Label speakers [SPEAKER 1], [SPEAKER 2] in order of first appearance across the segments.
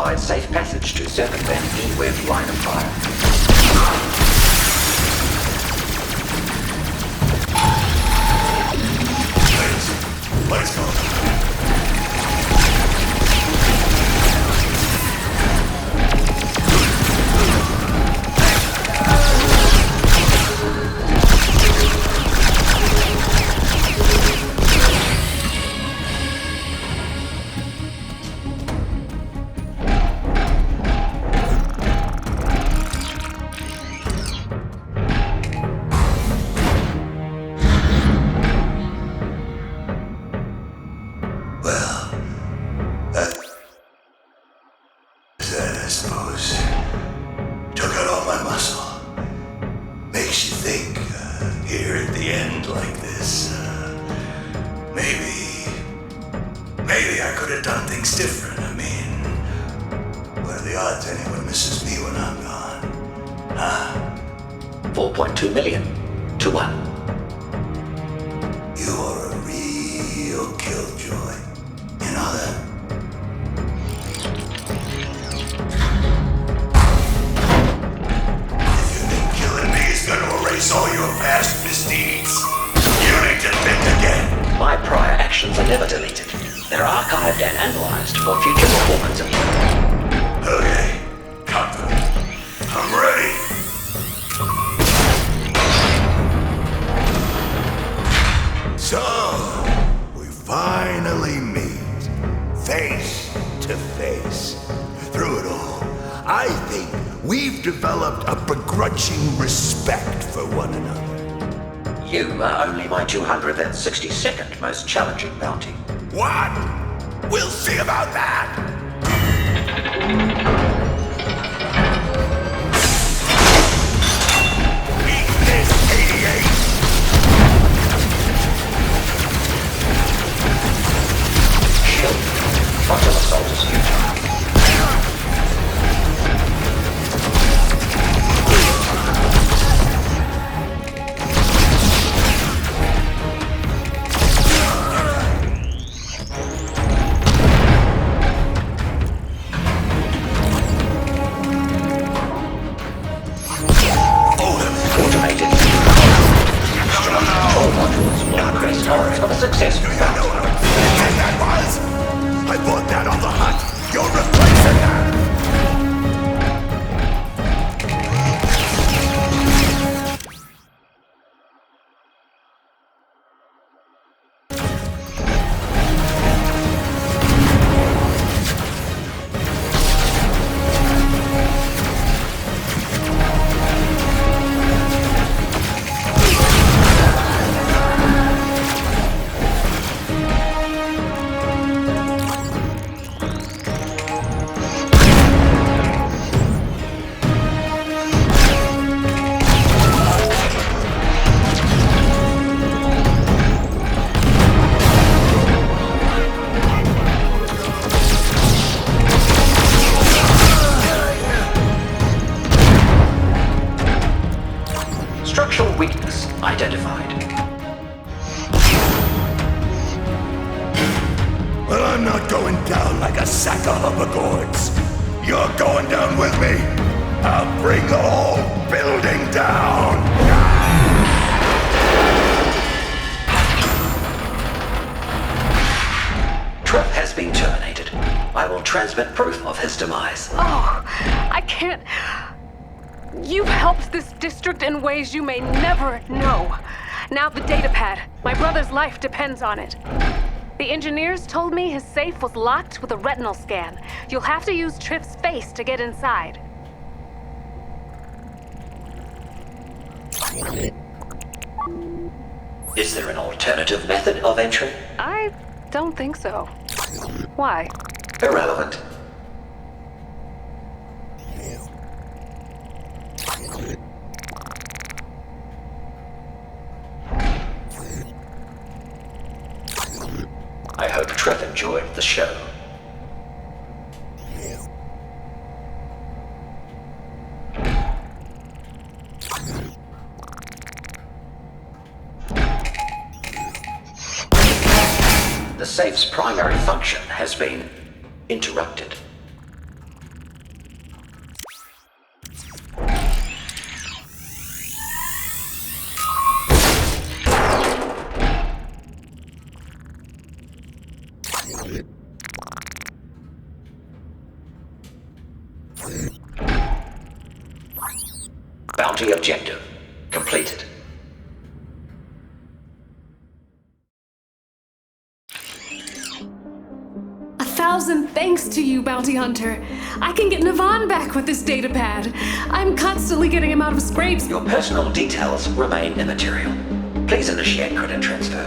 [SPEAKER 1] provide safe passage to circumvent E-Web line of fire.
[SPEAKER 2] Let's go.
[SPEAKER 3] Maybe I could have done things different. I mean, what are the odds anyone misses me when I'm gone? Huh?
[SPEAKER 1] 4.2 million to 1.
[SPEAKER 3] You are a real killjoy. You know that? If you think killing me is gonna erase all your past misdeeds, you need to think again.
[SPEAKER 1] My prior actions are never deleted. They're archived and analyzed for future performance.
[SPEAKER 3] Okay, Captain. I'm ready. So, we finally meet, face to face. Through it all, I think we've developed a begrudging respect for one another.
[SPEAKER 1] You are only my 262nd most challenging bounty.
[SPEAKER 3] What? We'll see about that! Weakness 88!
[SPEAKER 1] Shield. Frontal assault is futile. Success.
[SPEAKER 3] Do you know how expensive that was? I bought that on the hunt. You're replacing that.
[SPEAKER 1] Structural weakness identified.
[SPEAKER 3] Well, I'm not going down like a sack of huppagourds. You're going down with me. I'll bring the whole building down.
[SPEAKER 1] Trip has been terminated. I will transmit proof of his demise.
[SPEAKER 4] Oh, I can't... You've helped this district in ways you may never know. Now the datapad. My brother's life depends on it. The engineers told me his safe was locked with a retinal scan. You'll have to use Tripp's face to get inside.
[SPEAKER 1] Is there an alternative method of entry?
[SPEAKER 4] I don't think so. Why?
[SPEAKER 1] Irrelevant. I hope Trev enjoyed the show. The safe's primary function has been interrupted. Bounty objective completed.
[SPEAKER 4] A thousand thanks to you, Bounty Hunter. I can get Navan back with this datapad. I'm constantly getting him out of scrapes.
[SPEAKER 1] Your personal details remain immaterial. Please initiate credit transfer.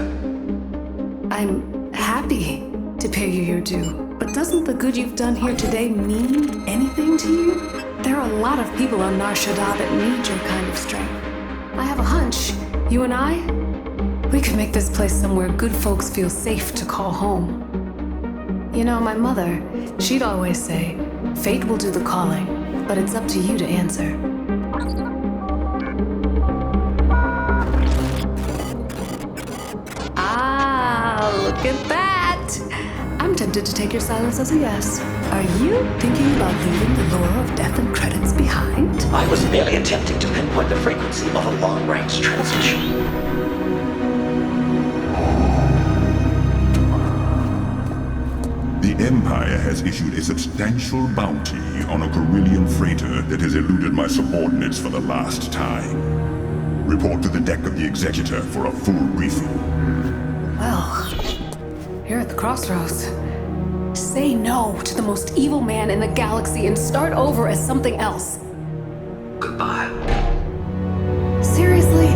[SPEAKER 4] I'm happy to pay you your due, but doesn't the good you've done here today mean anything to you? There are a lot of people on Nar Shaddaa that need your kind of strength. I have a hunch. You and I, we could make this place somewhere good folks feel safe to call home. You know, my mother, she'd always say, fate will do the calling, but it's up to you to answer. Ah, look at that! I'm tempted to take your silence as a yes. Are you thinking about leaving the lore of death and credits behind?
[SPEAKER 1] I was merely attempting to pinpoint the frequency of a long-range transmission.
[SPEAKER 3] The Empire has issued a substantial bounty on a Carillion freighter that has eluded my subordinates for the last time. Report to the deck of the Executor for a full briefing.
[SPEAKER 4] Well, you're at the crossroads. Say no to the most evil man in the galaxy and start over as something else.
[SPEAKER 1] Goodbye.
[SPEAKER 4] Seriously?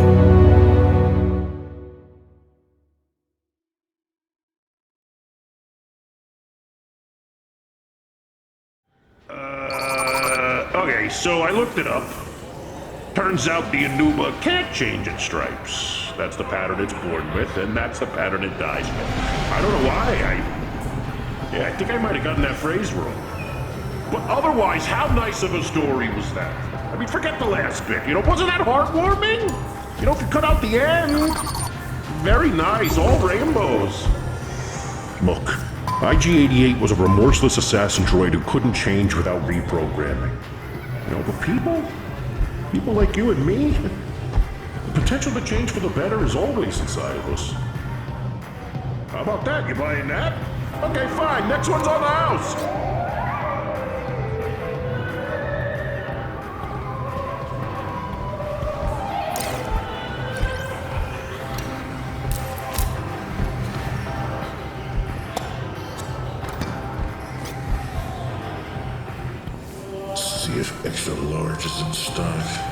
[SPEAKER 2] Okay, so I looked it up. Turns out the Anuba can't change its stripes. That's the pattern it's born with, and that's the pattern it dies with. I don't know why. I think I might have gotten that phrase wrong. But otherwise, how nice of a story was that? I mean, forget the last bit, wasn't that heartwarming? If you cut out the end. Very nice, all rainbows. Look, IG-88 was a remorseless assassin droid who couldn't change without reprogramming. But people like you and me, the potential to change for the better is always inside of us. How about that? You buying that? Okay, fine. Next one's on the house.
[SPEAKER 3] See if extra large is in stock.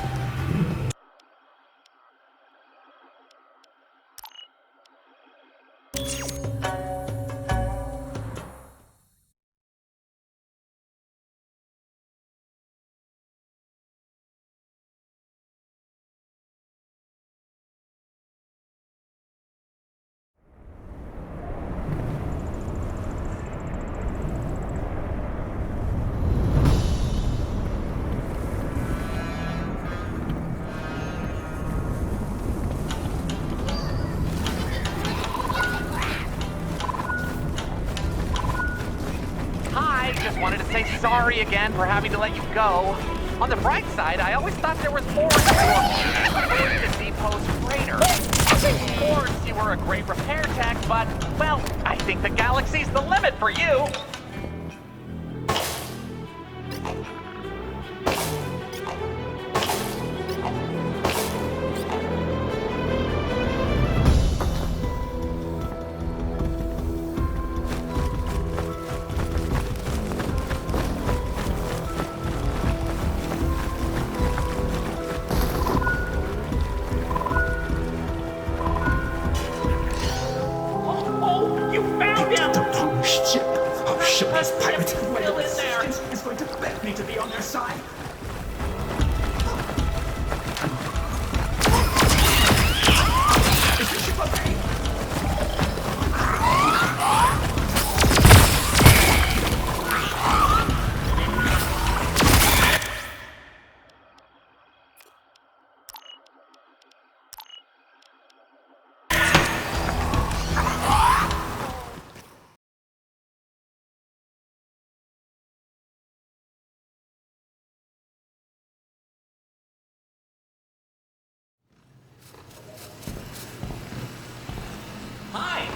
[SPEAKER 5] Wanted to say sorry again for having to let you go. On the bright side, I always thought there was more to the depots freighter. Of course, you were a great repair tech, but, well, I think the galaxy's the limit for you.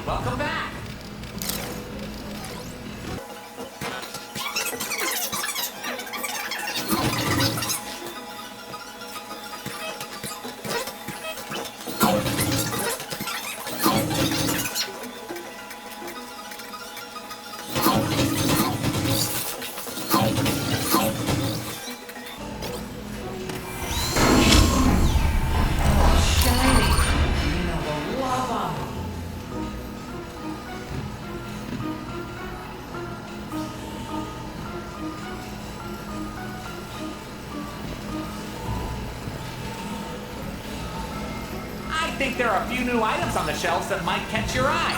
[SPEAKER 5] Welcome back. think there are a few new items on the shelves that might catch your eye.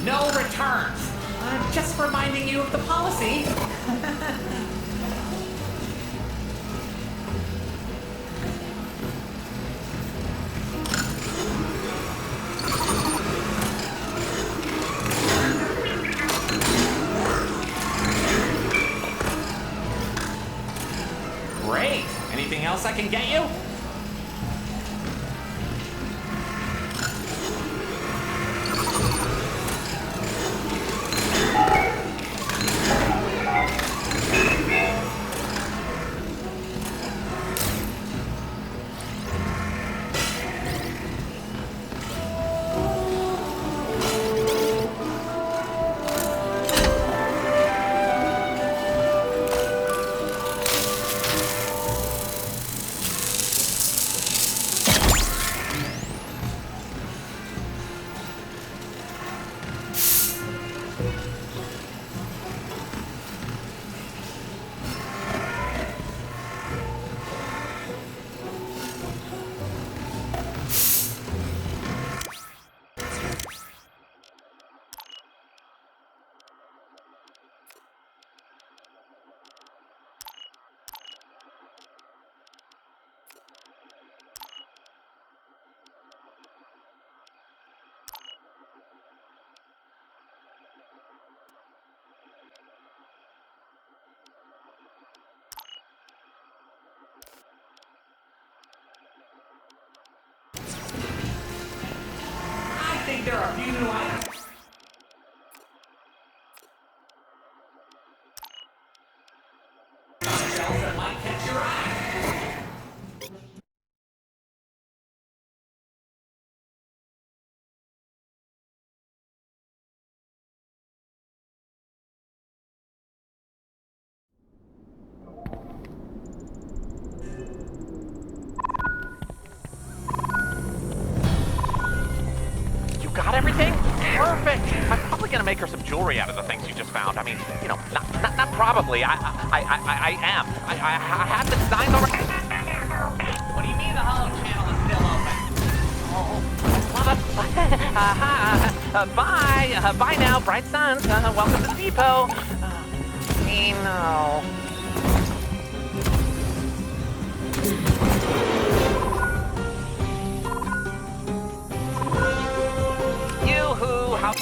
[SPEAKER 5] No returns. I'm just reminding you of the policy. Great. Anything else I can get you? I think there are a few new items. Shelves that might catch your eye. You got everything? Perfect. I'm probably gonna make her some jewelry out of the things you just found. I mean, you know, not probably. I am. I have the designs already. What do you mean the hollow channel is still open? Bye. Bye now, bright suns. Welcome to the depot. No. Yoo-hoo, how...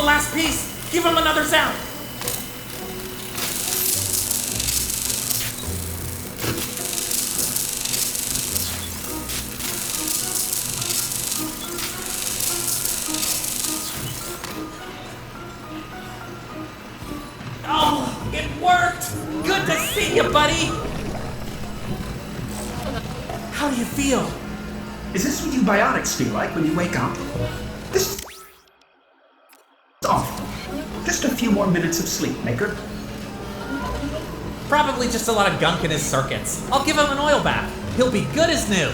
[SPEAKER 6] last piece! Give him another sound! Oh, it worked! Good to see you, buddy! How do you feel?
[SPEAKER 7] Is this what you biotics feel like when you wake up? This is awful. Just a few more minutes of sleep, Maker.
[SPEAKER 6] Probably just a lot of gunk in his circuits. I'll give him an oil bath. He'll be good as new.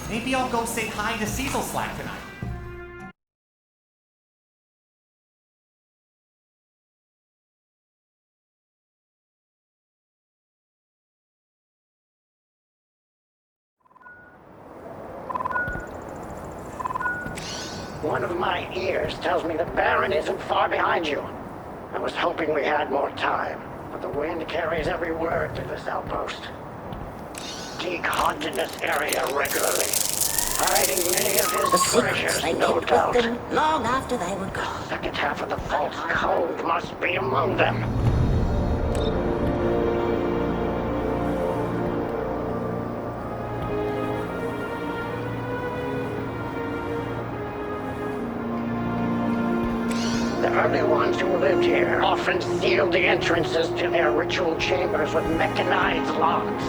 [SPEAKER 5] Maybe I'll go say hi to ILMxLAB tonight.
[SPEAKER 1] One of my ears tells me the Baron isn't far behind you. I was hoping we had more time, but the wind carries every word to this outpost. Deke haunted this area regularly, hiding many of his
[SPEAKER 8] The secrets
[SPEAKER 1] treasures,
[SPEAKER 8] they
[SPEAKER 1] no
[SPEAKER 8] kept
[SPEAKER 1] doubt.
[SPEAKER 8] with them long after they were gone.
[SPEAKER 1] Second half of the false code must be among them. The early ones who lived here often sealed the entrances to their ritual chambers with mechanized locks.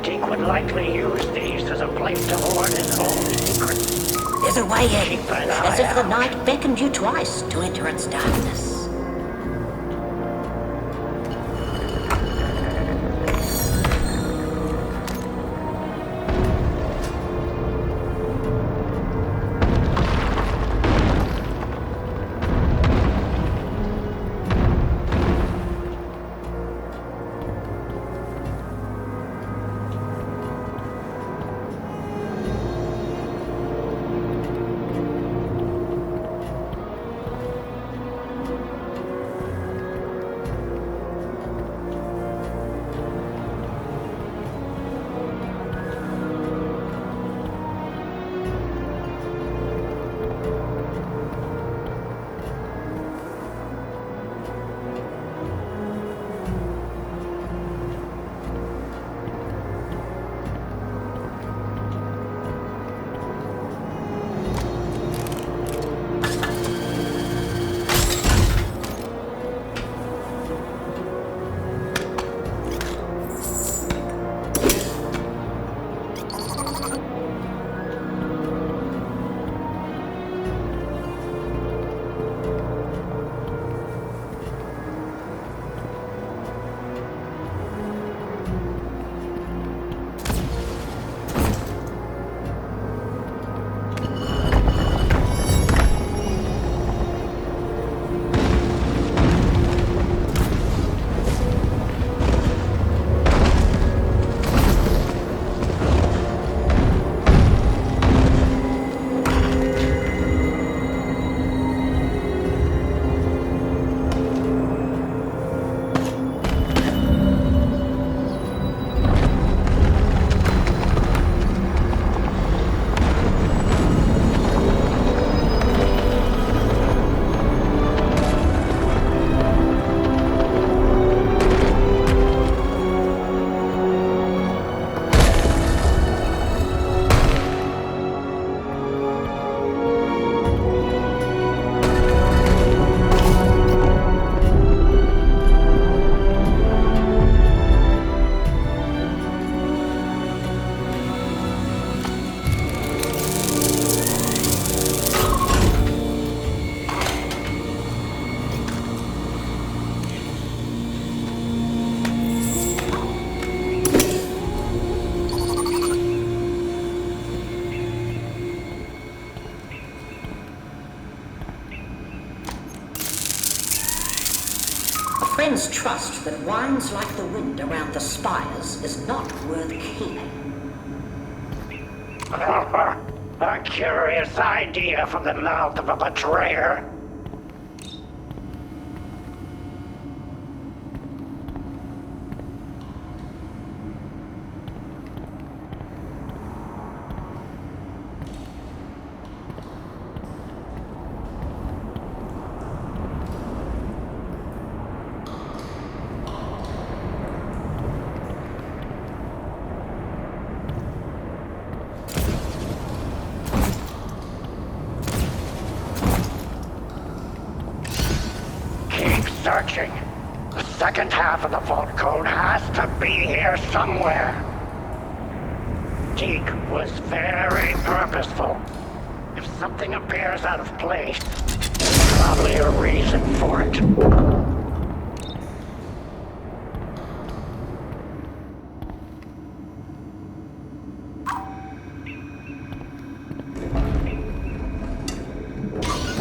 [SPEAKER 1] Deke would likely use these as a place to hoard his own secrets.
[SPEAKER 8] There's a way in,
[SPEAKER 1] Keep an
[SPEAKER 8] as
[SPEAKER 1] eye
[SPEAKER 8] if the
[SPEAKER 1] out.
[SPEAKER 8] night beckoned you twice to enter its darkness. Wayne's trust that winds like the wind around the spires is not worth keeping.
[SPEAKER 1] A curious idea from the mouth of a betrayer. Searching. The second half of the vault code has to be here somewhere. Deke was very purposeful. If something appears out of place, there's probably a reason for it.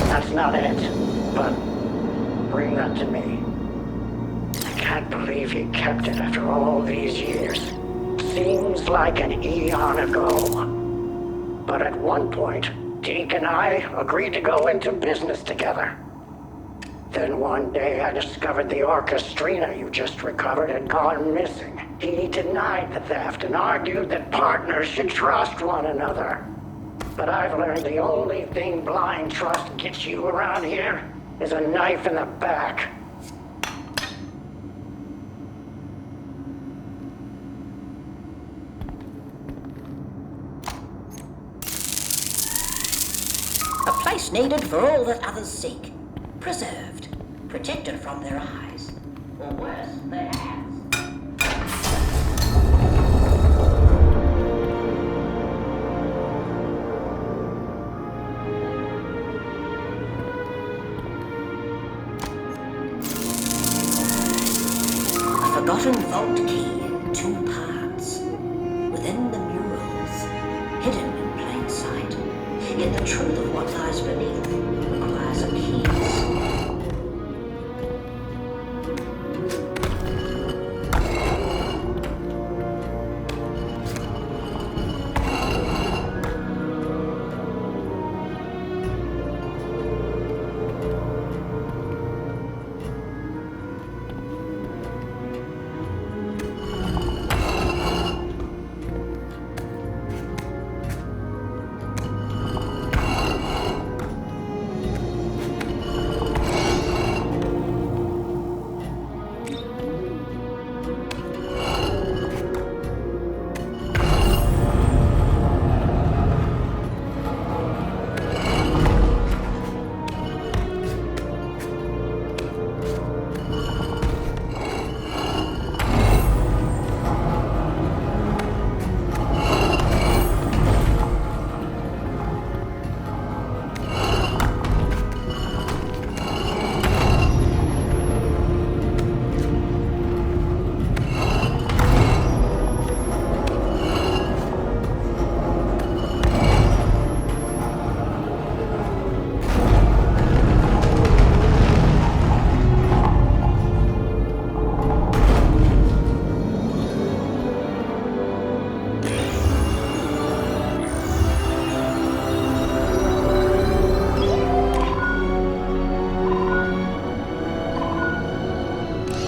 [SPEAKER 1] That's not it, but bring that to me. I can't believe he kept it after all these years. Seems like an eon ago. But at one point, Deke and I agreed to go into business together. Then one day I discovered the orchestrina you just recovered had gone missing. He denied the theft and argued that partners should trust one another. But I've learned the only thing blind trust gets you around here is a knife in the back.
[SPEAKER 8] A place needed for all that others seek. Preserved. Protected from their eyes. Or worse, their hands. Forgotten vault key in 2 parts. Within the murals. Hidden in plain sight. Yet the truth of what lies beneath requires a keys.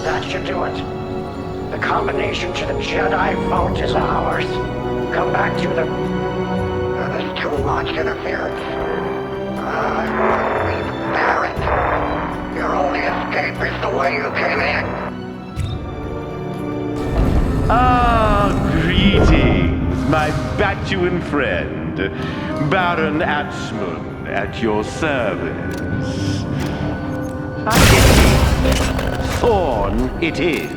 [SPEAKER 1] That should do it. The combination to the Jedi vault is ours. Come back to the... There's too much interference. I want to leave Barrett. Your only escape is the way you came in.
[SPEAKER 9] Ah, greetings, my Batuan friend. Baron Atzmund at your service. Thorn it is.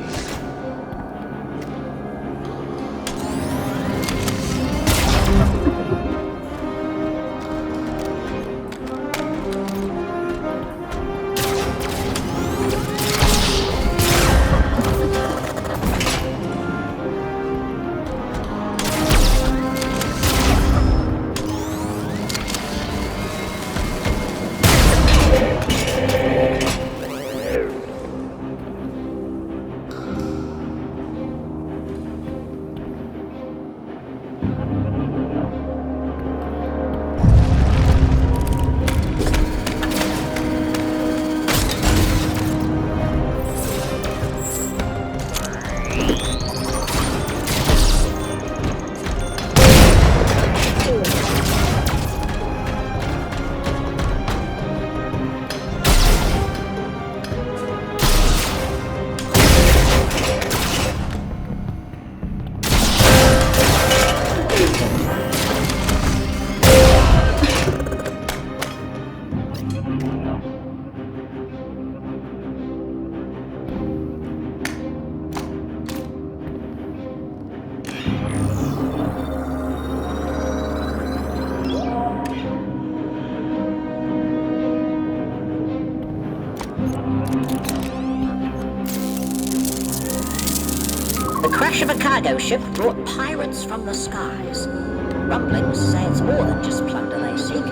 [SPEAKER 8] crash of a cargo ship brought pirates from the skies. Rumblings say it's more than just plunder they seek.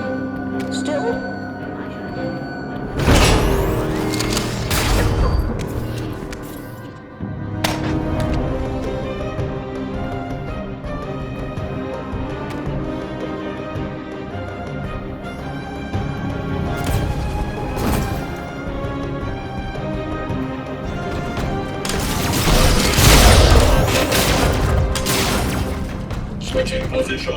[SPEAKER 8] Still,
[SPEAKER 10] switching position.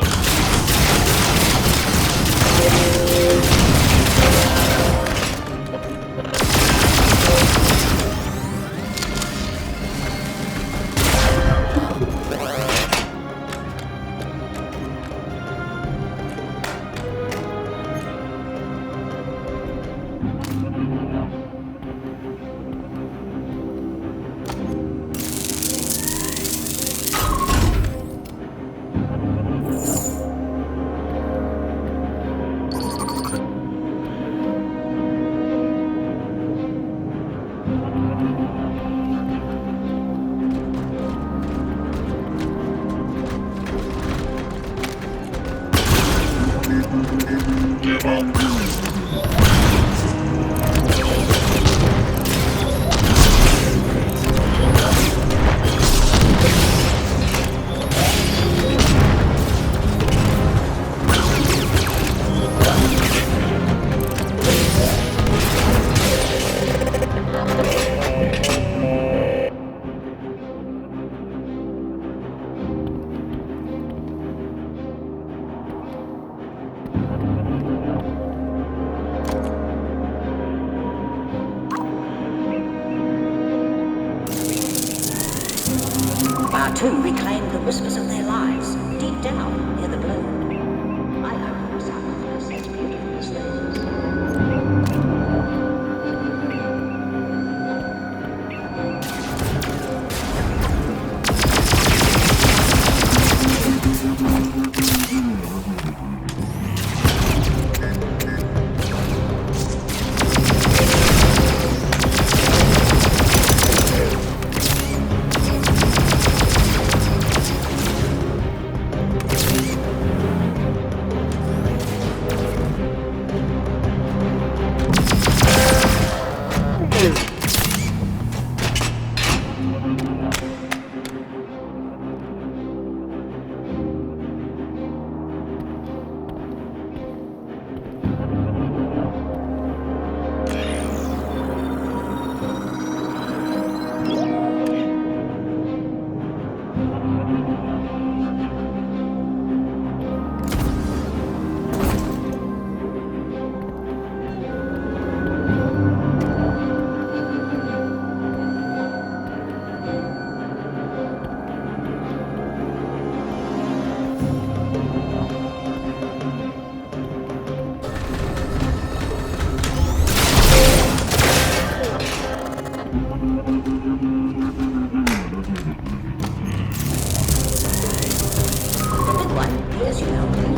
[SPEAKER 8] Batuu reclaimed the whispers of their lives, deep down near the bloom. I hope their sacrifice as beautiful as theirs.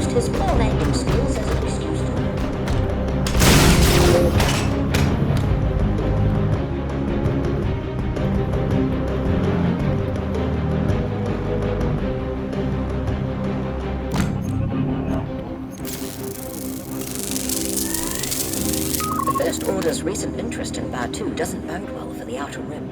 [SPEAKER 8] His poor landing skills as an excuse to The First Order's recent interest in Batuu doesn't bode well for the Outer Rim.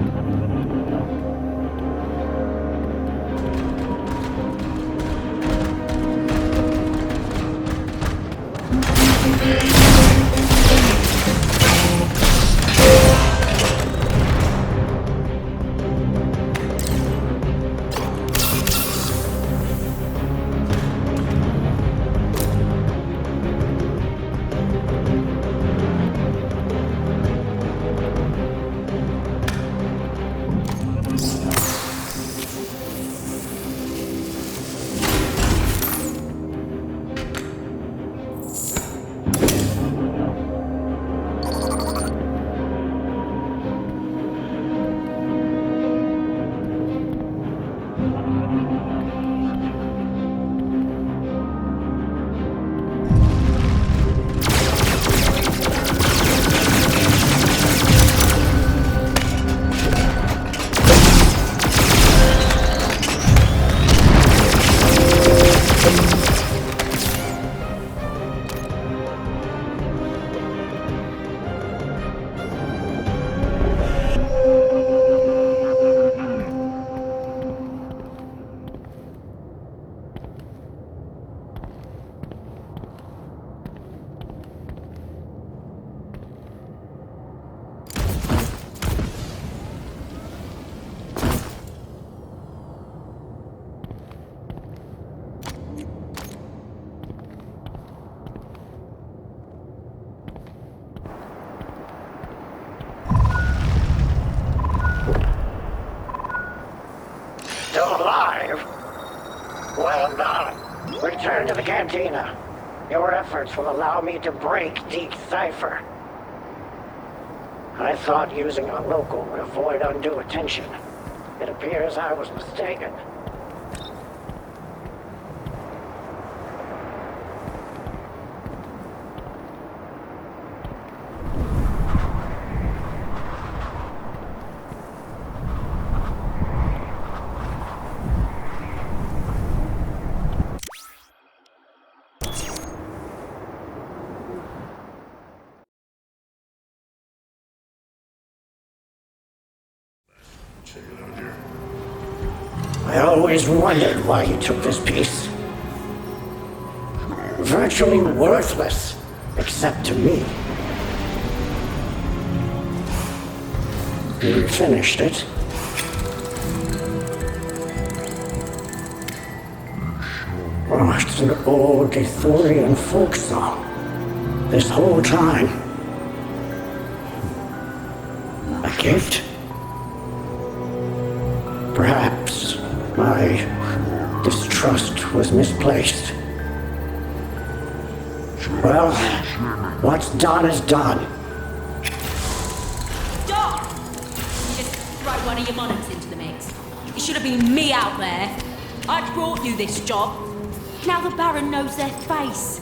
[SPEAKER 1] Well done. Return to the cantina. Your efforts will allow me to break Deke's cipher. I thought using a local would avoid undue attention. It appears I was mistaken. I always wondered why you took this piece. Virtually worthless, except to me. You finished it. Oh, it's an old Ithorian folk song. This whole time. A gift? Perhaps my distrust was misplaced. Well, what's done is done.
[SPEAKER 11] Stop! You just throw one of your monarchs into the mix. It should have been me out there. I brought you this job. Now the Baron knows their face.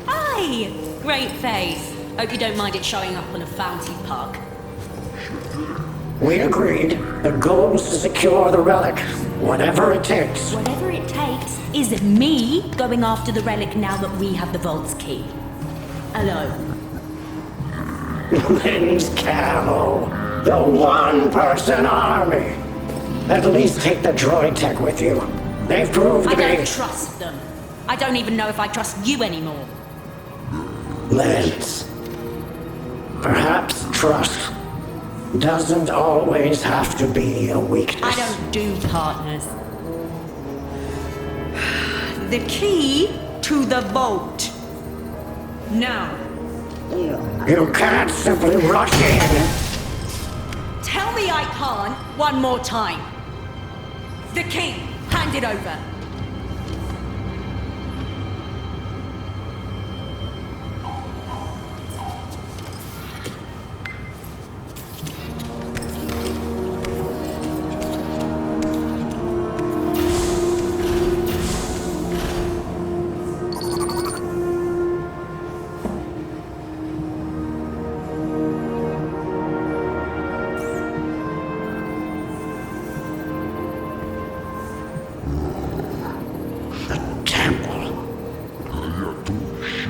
[SPEAKER 11] Aye! Great face. Hope you don't mind it showing up on a fountain puck.
[SPEAKER 1] We agreed. The goal is to secure the relic, whatever it takes.
[SPEAKER 11] Whatever it takes is me going after the relic now that we have the vault's key. Alone.
[SPEAKER 1] Lynn's Camo, the one-person army. At least take the droid tech with you. They've proved to be...
[SPEAKER 11] I don't trust them. I don't even know if I trust you anymore.
[SPEAKER 1] Lens. Perhaps trust doesn't always have to be a weakness.
[SPEAKER 11] I don't do partners. The key to the vault. Now.
[SPEAKER 1] You can't simply rush in.
[SPEAKER 11] Tell me I can't one more time. The key. Hand it over.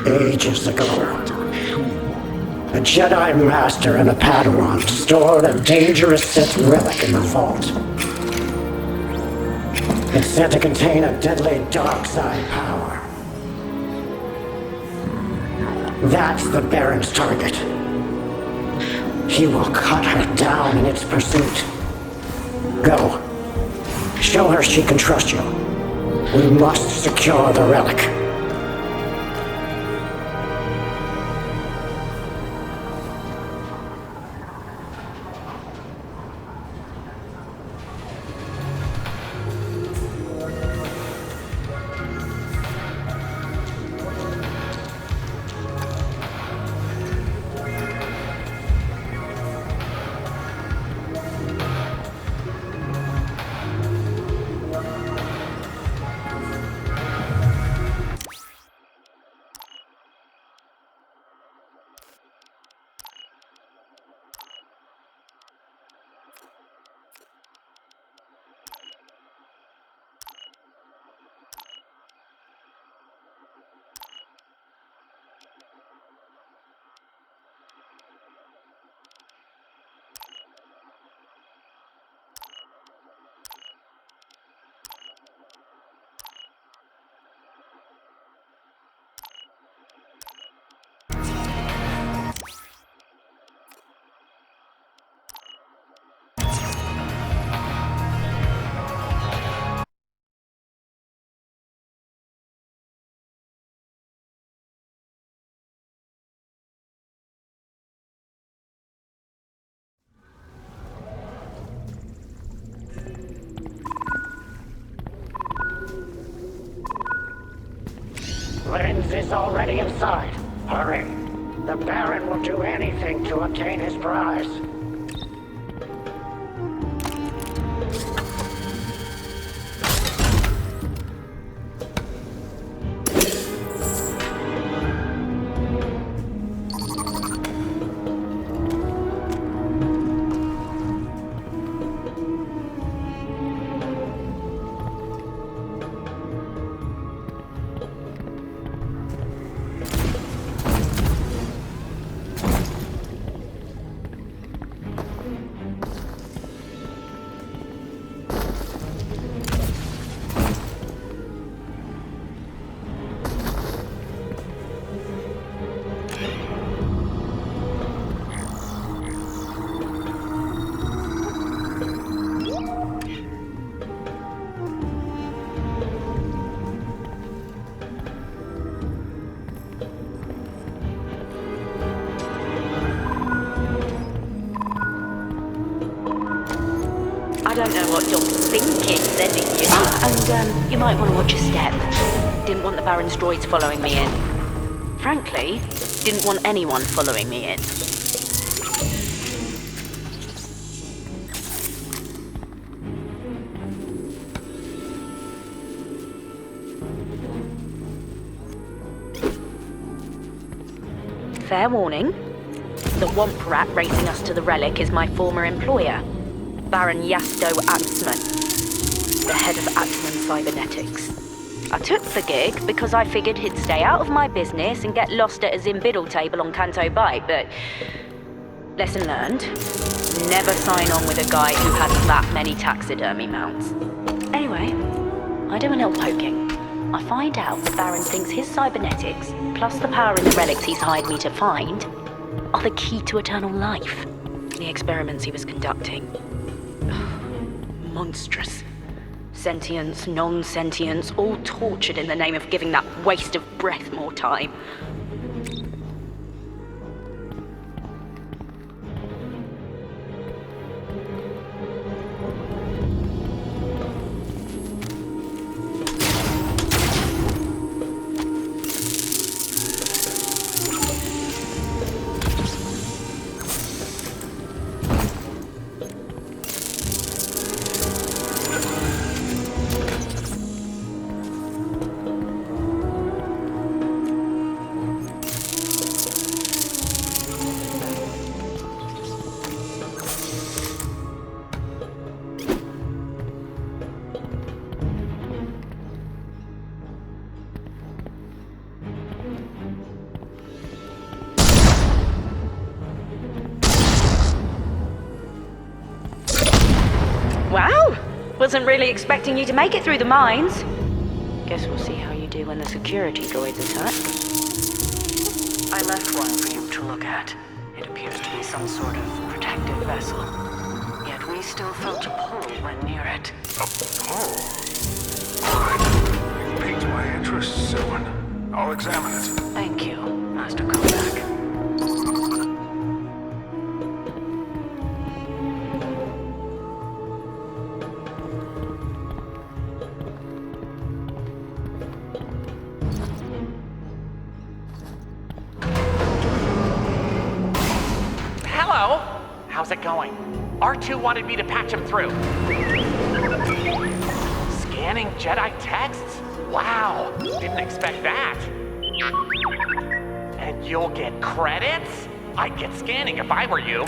[SPEAKER 1] Ages ago, a Jedi Master and a Padawan stored a dangerous Sith relic in the vault. It's said to contain a deadly dark side power. That's the Baron's target. He will cut her down in its pursuit. Go. Show her she can trust you. We must secure the relic. already inside. Hurry. The Baron will do anything to obtain his prize.
[SPEAKER 12] I don't know what you're thinking, sending you. And you might want to watch your step. Didn't want the Baron's droids following me in. Frankly, didn't want anyone following me in. Fair warning, the Womp Rat racing us to the relic is my former employer, Baron Yasto Atzman, the head of Atzman Cybernetics. I took the gig because I figured he'd stay out of my business and get lost at a Zimbiddle table on Canto Bight, but lesson learned, never sign on with a guy who has that many taxidermy mounts. Anyway, I do a little poking. I find out the Baron thinks his cybernetics, plus the power in the relics he's hired me to find, are the key to eternal life. The experiments he was conducting. Monstrous. Sentience, non-sentience, all tortured in the name of giving that waste of breath more time. Wow! Wasn't really expecting you to make it through the mines. Guess we'll see how you do when the security droids attack. I left one for you to look at. It appears to be some sort of protective vessel. Yet we still felt a pull when near it.
[SPEAKER 13] A pull? Fine. You've piqued my interest, Sylvan. I'll examine it.
[SPEAKER 12] Thank you, Master Kodak.
[SPEAKER 5] How's it going? R2 wanted me to patch him through. Scanning Jedi texts? Wow, didn't expect that. And you'll get credits? I'd get scanning if I were you.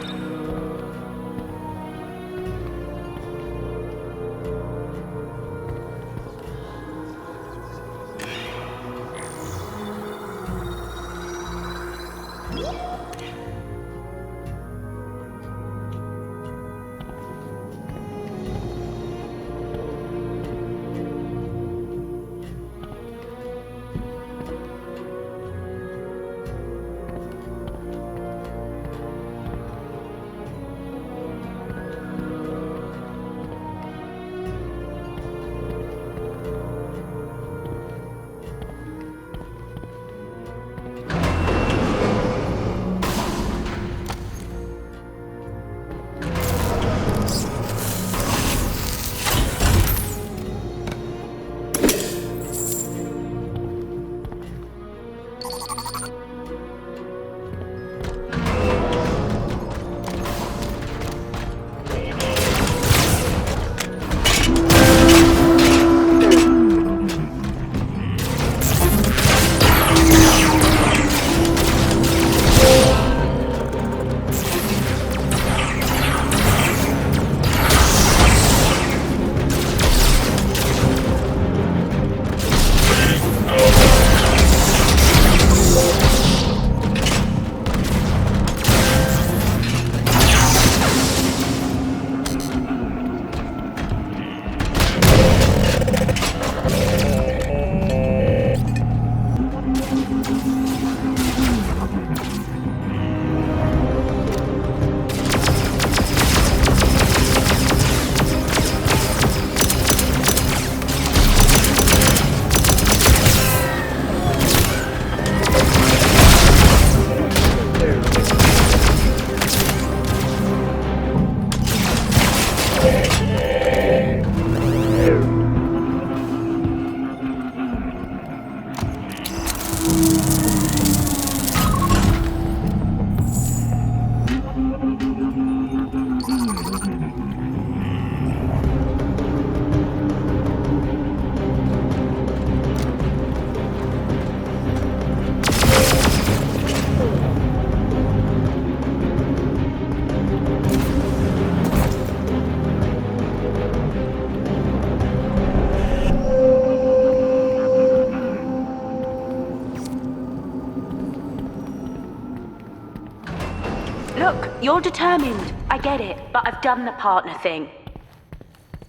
[SPEAKER 12] Look, you're determined. I get it, but I've done the partner thing.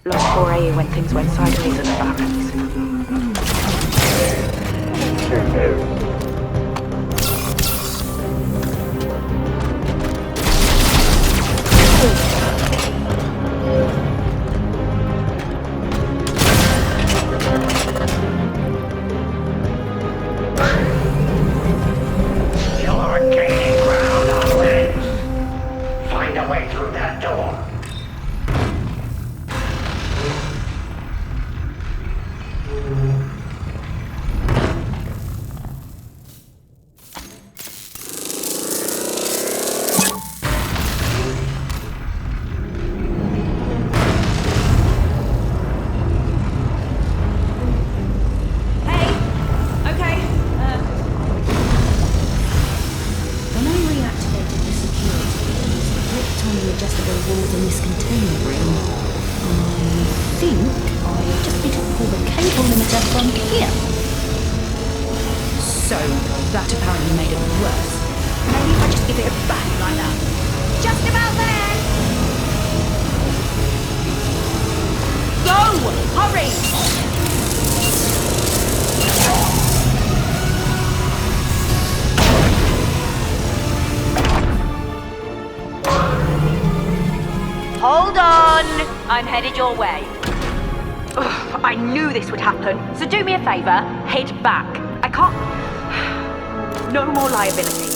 [SPEAKER 12] Lost 4A when things went sideways at the Barrens.
[SPEAKER 1] You're gaining ground on wings. Find a way through that door.
[SPEAKER 11] When I reactivated the security, clicked on the adjustable walls in this container room, I think I just need to pull the cable limiter from here. So, that apparently made it worse. Maybe if I just give it a bang like that. Just about there! Go! Hurry!
[SPEAKER 12] Hold on! I'm headed your way. Ugh, I knew this would happen, so do me a favour, head back. I can't... No more liability.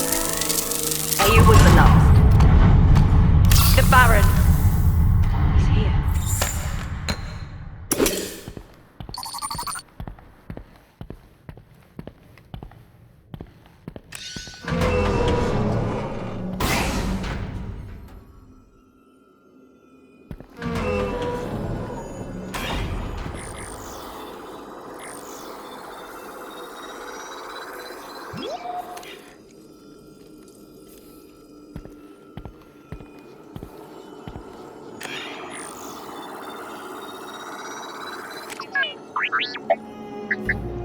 [SPEAKER 12] You was the last. The Baron. He's here.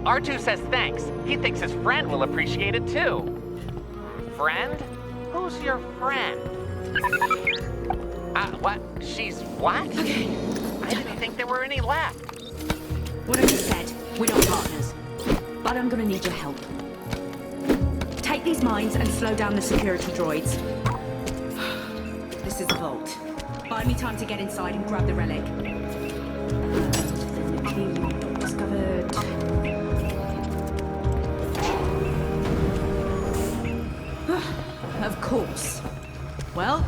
[SPEAKER 5] R2 says thanks. He thinks his friend will appreciate it too. Friend? Who's your friend? What? She's what?
[SPEAKER 11] Okay.
[SPEAKER 5] I didn't think there were any left.
[SPEAKER 11] What I just said, we're not partners. But I'm gonna need your help. Take these mines and slow down the security droids. This is the vault. Buy me time to get inside and grab the relic. The key not discovered. Of course. Well,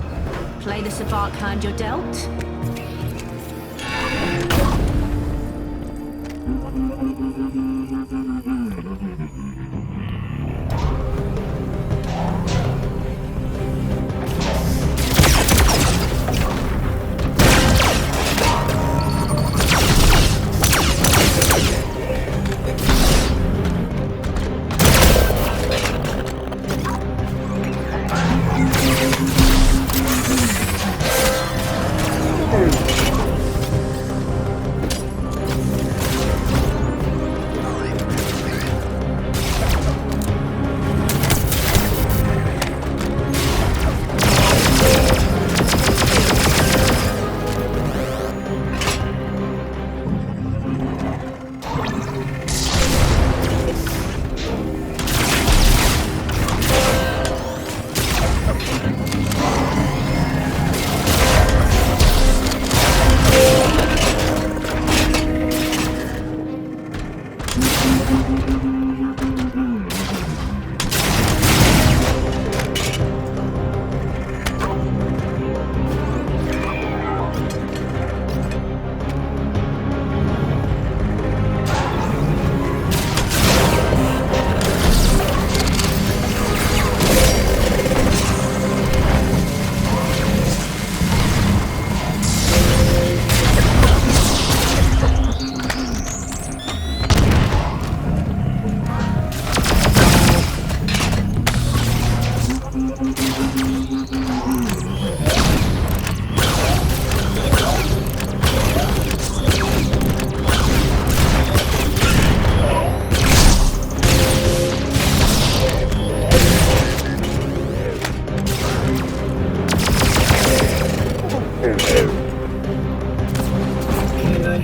[SPEAKER 11] play the savant hand you're dealt.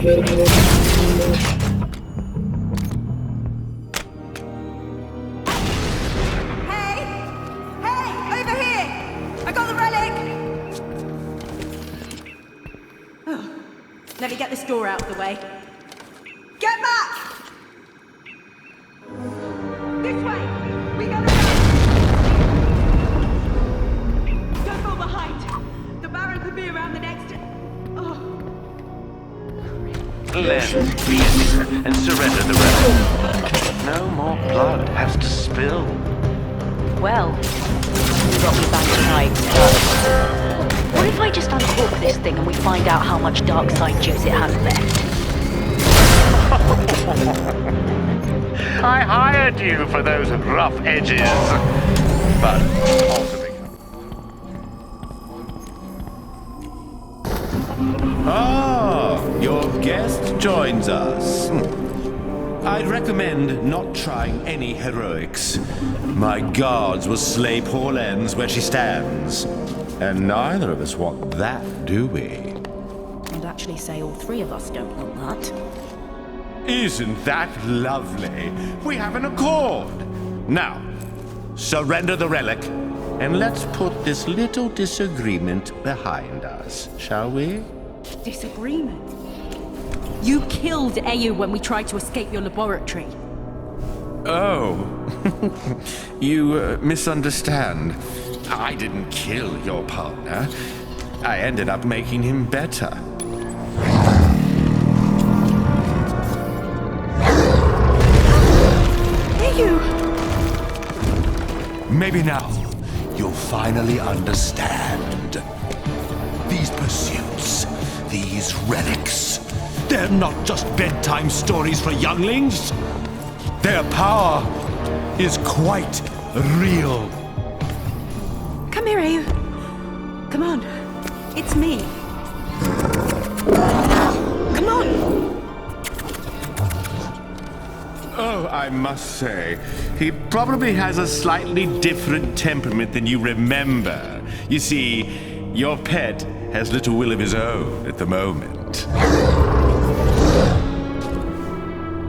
[SPEAKER 11] Over here! I got the relic! Oh, let me get this door out of the way. Get back! This way! We gotta go! Don't fall behind! The Baron could be around the next... Oh.
[SPEAKER 9] Lend the enter and surrender the relic. No more blood has to spill.
[SPEAKER 12] Well, got me back tonight. What if I just uncork this thing and we find out how much dark side juice it has left?
[SPEAKER 9] I hired you for those rough edges. But possibly.
[SPEAKER 14] Ah, your guest joins us. I'd recommend not trying any heroics. My guards will slay poor Lens where she stands. And neither of us want that, do we?
[SPEAKER 12] I'd actually say all three of us don't want that.
[SPEAKER 14] Isn't that lovely? We have an accord. Now, surrender the relic, and let's put this little disagreement behind us, shall we?
[SPEAKER 11] Disagreement? You killed Ayu when we tried to escape your laboratory.
[SPEAKER 14] Oh, you misunderstand. I didn't kill your partner. I ended up making him better.
[SPEAKER 11] Ayu!
[SPEAKER 14] Maybe now you'll finally understand. These pursuits, these relics, they're not just bedtime stories for younglings. Their power is quite real.
[SPEAKER 11] Come here, Ayu. Come on. It's me. Come on.
[SPEAKER 14] Oh, I must say, he probably has a slightly different temperament than you remember. You see, your pet has little will of his own at the moment.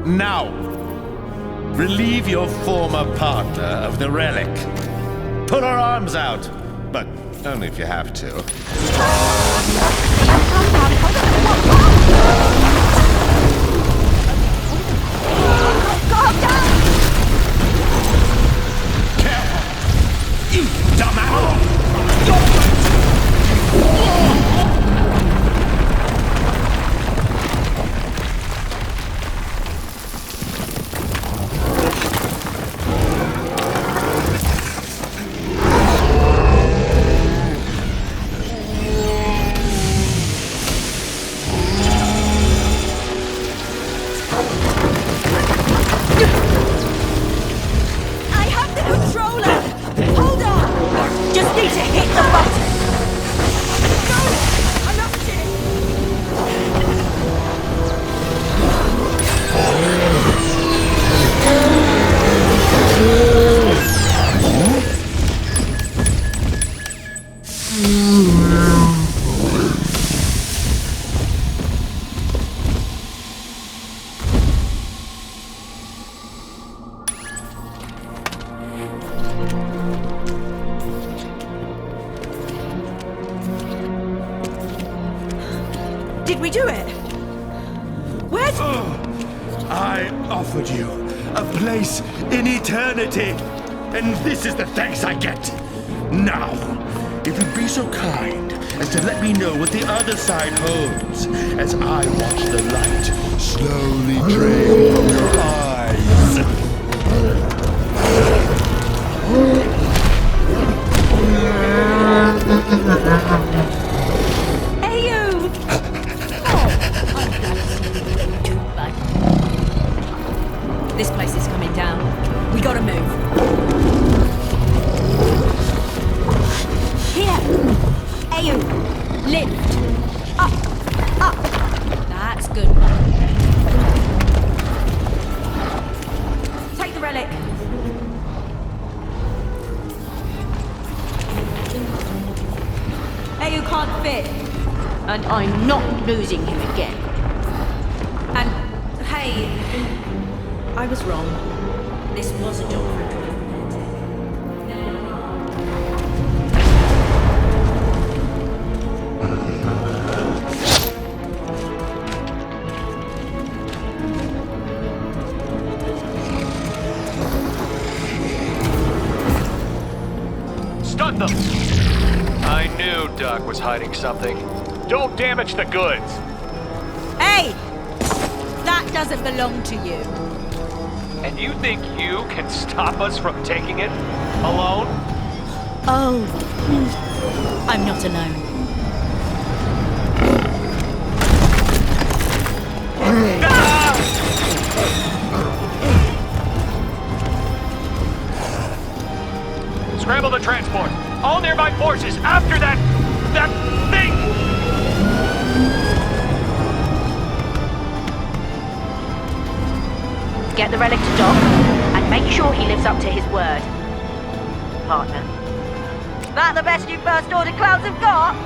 [SPEAKER 14] Now, relieve your former partner of the relic. Pull her arms out, but only if you have to.
[SPEAKER 11] Calm down!
[SPEAKER 14] Careful! You dumb animal!
[SPEAKER 11] Did we do it? Where's...
[SPEAKER 14] I offered you a place in eternity, and this is the thanks I get. Now, if you'd be so kind as to let me know what the other side holds, as I watch the light slowly drain from your eyes.
[SPEAKER 11] This place is coming down. We gotta move. Here! Ayu! Lift! Up! Up! That's good. Take the relic. Ayu can't fit.
[SPEAKER 12] And I'm not losing him again.
[SPEAKER 11] Hey, I was wrong. This was a job for a droid repair tech.
[SPEAKER 15] Stun them! I knew Doc was hiding something. Don't damage the goods!
[SPEAKER 11] Hey! That doesn't belong to you.
[SPEAKER 15] And you think you can stop us from taking it alone?
[SPEAKER 11] Oh, I'm not alone.
[SPEAKER 15] Scramble the transport! All nearby forces after that thing!
[SPEAKER 12] Get the relic to Doc, and make sure he lives up to his word. Partner. That the best you First Order clowns have got?